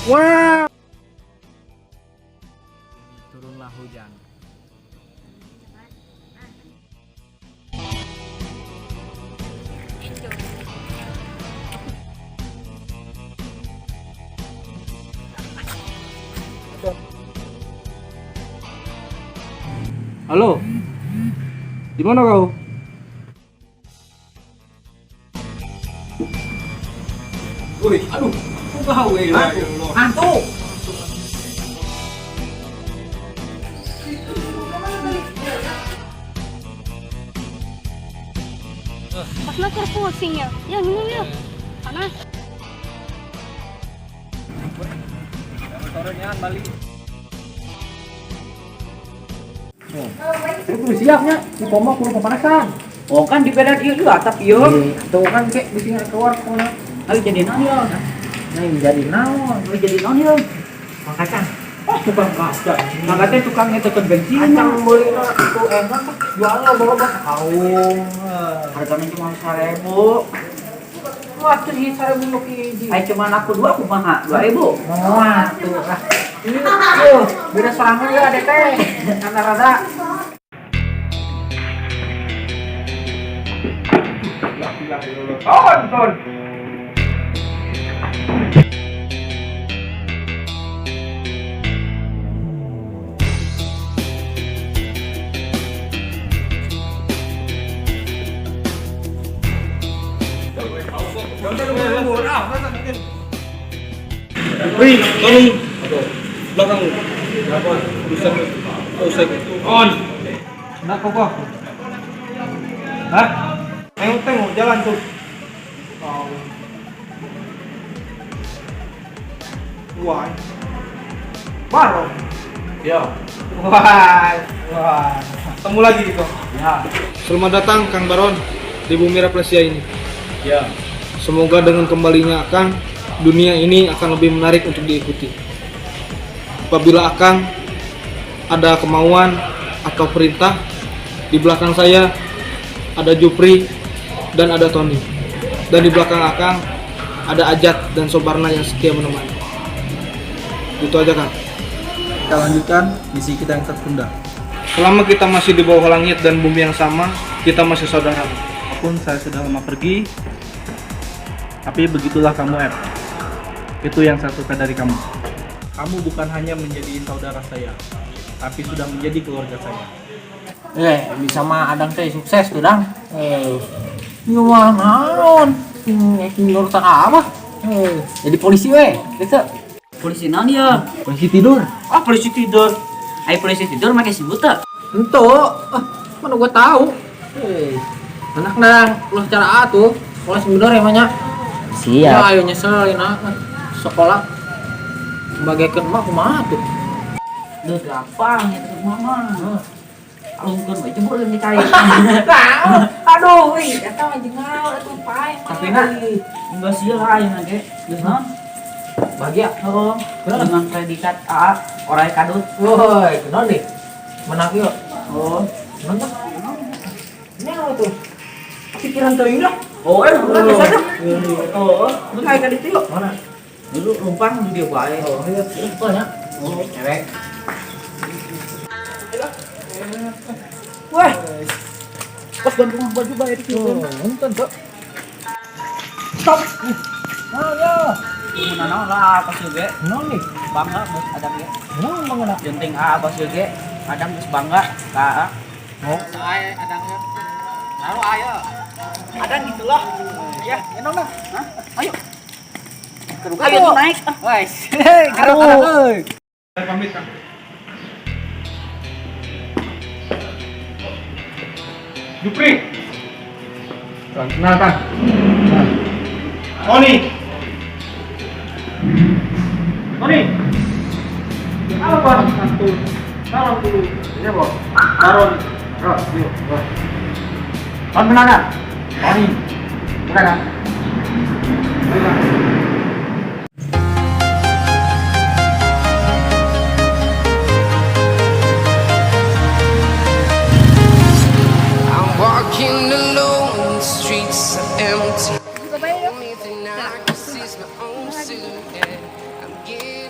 Wow. Turunlah hujan. Halo, di mana kau? Woi, aduh, kok kau hantu? Pas nakar pusing ya, yang ini ya, panas. Sorenya balik. Itu siapnya, di pomok kurang pemanasan. Oh kan di pedan ieu juga tapi yo. Tuh kan kayak di sini keluar kemana? Ayo jadi naon yo. Nah, jadi naon? Ayo jadi naon yo. Makacang. Oh, tukang kaca. Makanya tukang itu ke bensin. Kacang beli itu enak, jualnya bawa kaung. Harganya cuma 1.000. Wah, tuh sih saya belum hiji. Ayo cuma aku dua kumaha 2.000. Wah, tuh lah. Ini tuh beda serangan ya adek teh. Rada-rada. Tonton. Wih, Tony. Belakang. Berapa? Bisa on. Nak kok? Hah? Tengok jalan tuh. Wah. Baru. Yo. Wah. Ketemu lagi gitu. Ya. Selamat datang Kang Baron di Bumi Rafflesia ini. Ya. Semoga dengan kembalinya Akang, dunia ini akan lebih menarik untuk diikuti. Apabila Akang ada kemauan atau perintah, di belakang saya ada Jupri dan ada Tony. Dan di belakang Akang ada Ajat dan Sobarna yang setia menemani. Itu aja Kang. Kita lanjutkan misi kita yang tertunda. Selama kita masih di bawah langit dan bumi yang sama, kita masih saudara. Walaupun saya sudah lama pergi, tapi begitulah kamu, F. Itu yang saya suka dari kamu. Kamu bukan hanya menjadi saudara saya, tapi sudah menjadi keluarga saya. Bisa mah Adang teh sukses tuh, Dang. Gimana naon? Urusan apa? Jadi polisi we, gitu. Polisi naon ya? Polisi tidur. Ah polisi tidur. Ayo polisi tidur make sibuk teh. Ento, mana gua tahu. Anak Dang, ulah cara atuh. Polis bener emangnya. Ya, ayo nyeselin sekolah. Bagaikan mah kumaha tuh. Duh gampang ya terus mama. Alungkeun bae jebur di kali. Aduh, eta mah jeung naon atuh pae. Tapi na enggak sia lain ge. Geus naon? Bahagia. Dengan predikat A orai kadut. Woi, kunaon deh? Menang yuk. Oh, Mantap. Ini apa tuh? Pikiran teuing dah. oh Bisa dah. Oh, lu kayak ka ditu yuk. Mana? Dulu numpang di dia bae. Oh, iya, banyak. Oh, cewek. Wah. Pas gantung baju bae di situ. Nonton, Pak. Stop. Oh, ya. Mana lah pas ge Non nih. bangga bos Adam ge. Non mangana. Jenting A pas ge Adam geus bangga ka A. Oh. Sae Adangnya. Naru aya. Adam gitu loh. Ya, nong lah. Hah? Ayo. Ayo tuh naik. Wes. Aduh. Saya pamit Kang. Jupri. Kenalkan. Tony. Tony. Apa Pak? Satu. Salam dulu. Iya, Bos. Baron. Yuk. Kon kenalkan. Tony. Kenalkan. I'm walking alone, the streets are empty. Only thing I can see is my own silhouette. I'm getting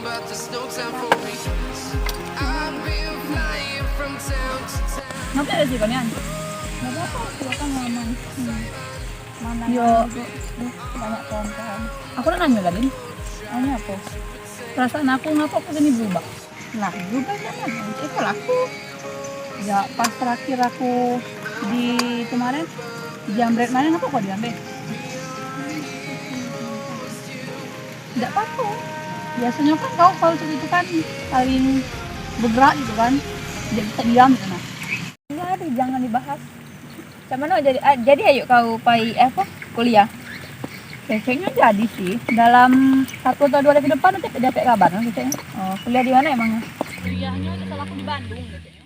but there's no time for me. I've been flying from town to town. Nanti ada sih kan ya? Nggak apa-apa, silakan ngalaman. Mana yo banyak kawan-kawan. Aku udah nanya tadi. Nanya apa? Perasaan aku ngapa aku gini berubah? Lah berubah jangan. Itu aku. Ya pas terakhir aku di kemarin jambret mana apa kok diambil? Tidak apa-apa. Biasanya kan kau kalau itu kan saling bergerak gitu kan, jadi kita diam gitu nah. Jadi jangan dibahas. Sama no jadi ayo kau pai apa kuliah. Kayaknya jadi sih dalam 1 atau 2 hari ke depan nanti dapat kabar gitu. Oh kuliah di mana emangnya? Kuliahnya udah salah aku di Bandung gitu.